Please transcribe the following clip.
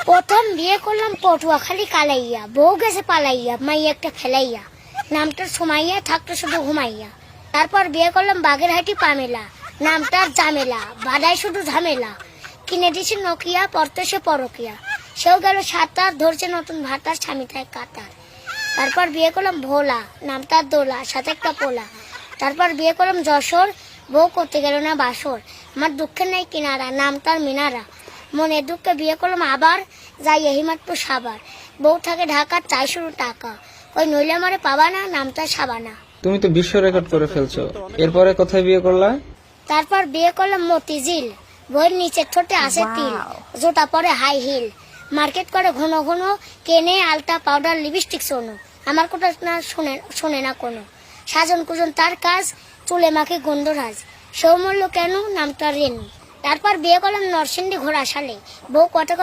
প্রথম বিয়ে করলাম পটুয়াখালী কালাইয়া, বউ গেছে পালাইয়া, মাইয়া একটা ফেলাইয়া, নামটার সুমাইয়া, থাকতো শুধু ঘুমাইয়া। তারপর বিয়ে করলাম বাগেরহাটি পামেলা, নামটার জামেলা, বাদায় শুধু ঝামেলা। কিনে দিছি নকিয়া, পড়তে সে পরকিয়া, সেও গেল সাঁতার, ধরছে নতুন ভাতার, স্বামী থাকে কাতার। তারপর বিয়ে করলাম ভোলা, নামটার দোলা, সাথে একটা পোলা। তারপর বিয়ে করলাম যশোর, বউ করতে গেল না বাসর, আমার দুঃখের নাই কিনারা, নামটার মিনারা। মনের দুঃখে বিয়ে করলাম আবার, যাই হিমাতপুর সাবার, বউ থাকে ঢাকার, চাই শুরু টাকা, ওই নইলে আমারে পাবা না, নামটা সাবানা। তুমি তো বিশ্ব রেকর্ড করে ফেলছো। এরপরে কোথায় বিয়ে করলা? তারপর বিয়ে করলাম মতিঝিল, বইয়ের নিচের ঠোঁটে আছে তিল, জোটা পরে হাই হিল, মার্কেট করে ঘন ঘন, কেনে আলতা পাউডার লিপস্টিক সোনো, আমার কথা না শোনে না কোনো, সাজন কুজন তার কাজ, চুলে মাখে গন্ধরাজ, সৌমল্য কেন, নামটা রেনু। তারপর বিয়ে করলাম নরসিংদী ঘোড়াশালে, বউ কটক